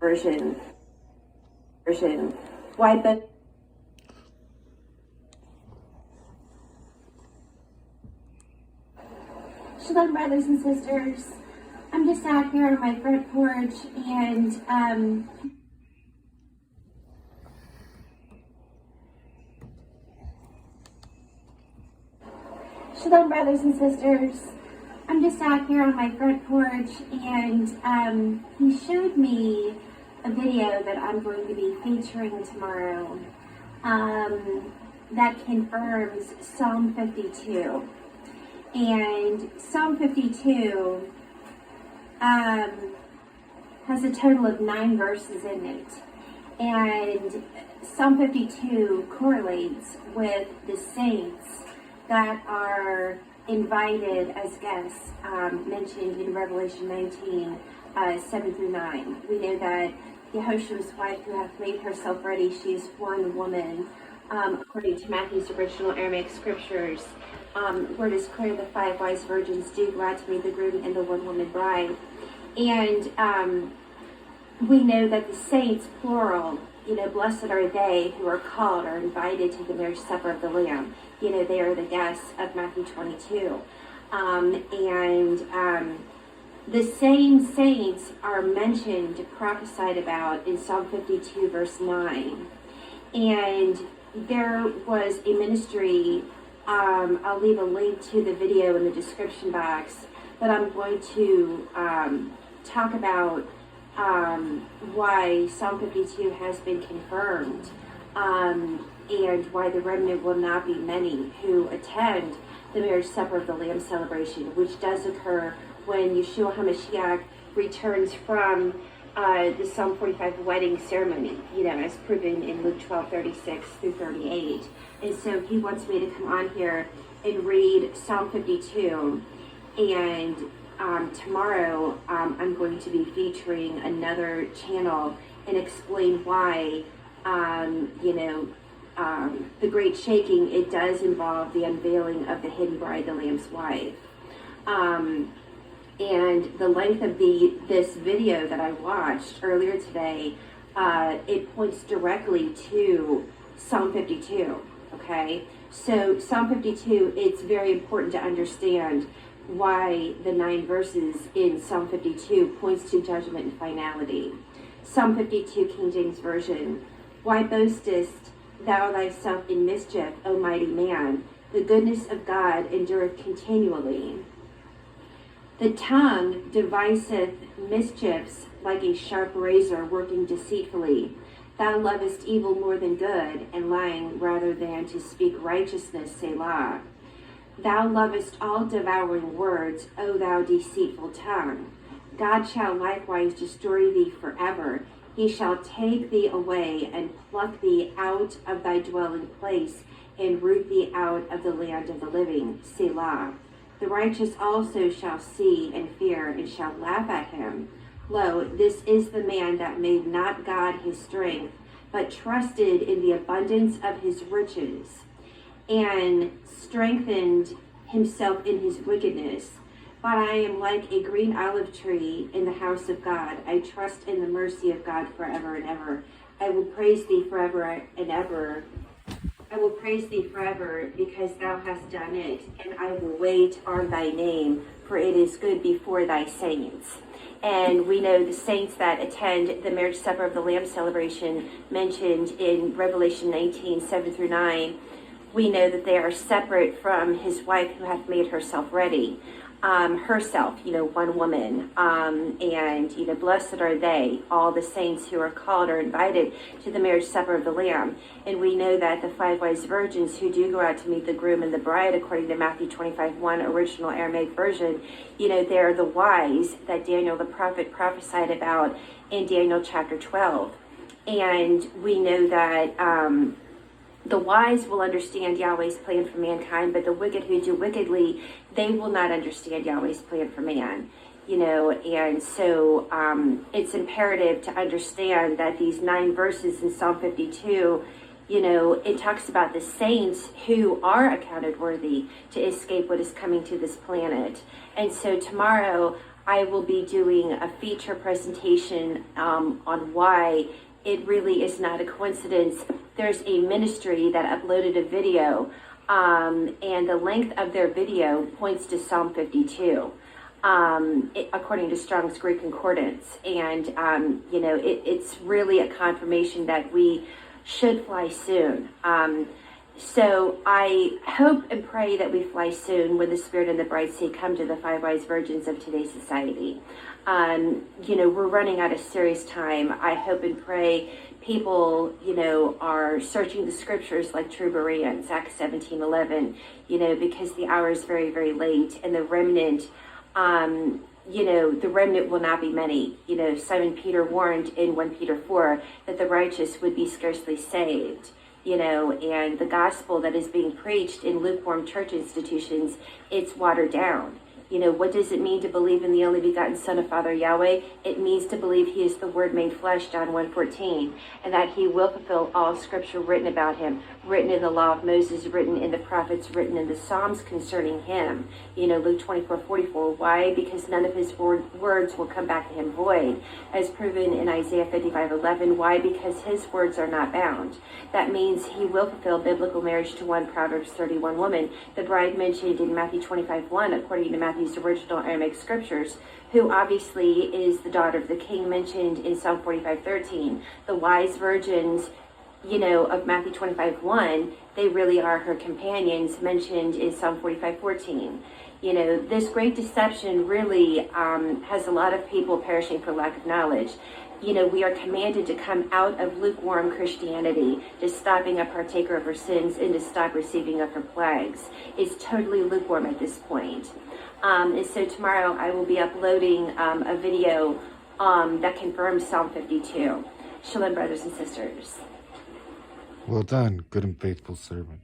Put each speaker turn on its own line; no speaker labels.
version. Why but
Shalom, brothers and sisters. I'm just out here on my front porch, and Shalom, brothers and sisters. I'm just out here on my front porch, and he showed me a video that I'm going to be featuring tomorrow that confirms Psalm 52. And Psalm 52 has a total of 9 verses in it. And Psalm 52 correlates with the saints that are invited as guests, mentioned in Revelation 19, 7 through 9. We know that Yahoshua's wife, who hath made herself ready, she is one woman, according to Matthew's original Aramaic scriptures, where it is clear the 5 wise virgins do go out to meet the groom and the one woman bride. And we know that the saints, plural, blessed are they who are called or invited to the marriage supper of the Lamb. They are the guests of Matthew 22. The same saints are mentioned, prophesied about in Psalm 52, verse 9. And there was a ministry, I'll leave a link to the video in the description box, but I'm going to talk about why Psalm 52 has been confirmed, and why the remnant will not be many who attend the marriage supper of the Lamb celebration, which does occur when Yahushua Hamashiach returns from the Psalm 45 wedding ceremony, as proven in Luke 12:36 through 38. And so he wants me to come on here and read Psalm 52. And tomorrow I'm going to be featuring another channel and explain why, the great shaking, it does involve the unveiling of the hidden bride, the Lamb's wife. And the length of this video that I watched earlier today, it points directly to Psalm 52, okay? So Psalm 52, it's very important to understand why the 9 verses in Psalm 52 points to judgment and finality. Psalm 52, King James Version. Why boastest thou thyself in mischief, O mighty man? The goodness of God endureth continually. The tongue deviseth mischiefs like a sharp razor working deceitfully. Thou lovest evil more than good, and lying rather than to speak righteousness, Selah. Thou lovest all devouring words, O thou deceitful tongue. God shall likewise destroy thee forever. He shall take thee away and pluck thee out of thy dwelling place and root thee out of the land of the living, Selah. The righteous also shall see and fear and shall laugh at him. Lo, this is the man that made not God his strength, but trusted in the abundance of his riches, and strengthened himself in his wickedness. But I am like a green olive tree in the house of God. I trust in the mercy of God forever and ever. I will praise thee forever and ever. I will praise thee forever, because thou hast done it, and I will wait on thy name, for it is good before thy saints. And we know the saints that attend the marriage supper of the Lamb celebration mentioned in Revelation 19, 7 through 9. We know that they are separate from his wife who hath made herself ready. Herself, one woman, and, blessed are they, all the saints who are called or invited to the marriage supper of the Lamb. And we know that the 5 wise virgins who do go out to meet the groom and the bride, according to Matthew 25:1, original Aramaic version, they're the wise that Daniel the prophet prophesied about in Daniel chapter 12. And we know that the wise will understand Yahweh's plan for mankind, but the wicked who do wickedly, they will not understand Yahweh's plan for man. And so it's imperative to understand that these 9 verses in Psalm 52, it talks about the saints who are accounted worthy to escape what is coming to this planet. And so tomorrow I will be doing a feature presentation on why it really is not a coincidence. There's a ministry that uploaded a video, and the length of their video points to Psalm 52. According to Strong's Greek Concordance. And, it's really a confirmation that we should fly soon. So I hope and pray that we fly soon when the Spirit and the Bride say, come to the 5 wise virgins of today's society. We're running out of serious time. I hope and pray people, are searching the scriptures like true Bereans, Acts 17:11, because the hour is very, very late, and the remnant, the remnant will not be many. Simon Peter warned in 1 Peter 4 that the righteous would be scarcely saved. And the gospel that is being preached in lukewarm church institutions, it's watered down. What does it mean to believe in the only begotten Son of Father Yahweh? It means to believe he is the Word made flesh, John 1:14, and that he will fulfill all scripture written about him, written in the law of Moses, written in the prophets, written in the Psalms concerning him. Luke 24:44. Why? Because none of his words will come back to him void, as proven in Isaiah 55:11. Why? Because his words are not bound. That means he will fulfill biblical marriage to one Proverbs 31 woman, the bride mentioned in Matthew 25:1, according to Matthew's original Aramaic scriptures, who obviously is the daughter of the king mentioned in Psalm 45:13. The wise virgins, of Matthew 25:1, they really are her companions mentioned in Psalm 45:14. This great deception really has a lot of people perishing for lack of knowledge. We are commanded to come out of lukewarm Christianity, to stop being a partaker of her sins, and to stop receiving of her plagues. It's totally lukewarm at this point. And so tomorrow I will be uploading a video that confirms Psalm 52. Shalom, brothers and sisters.
Well done, good and faithful servant.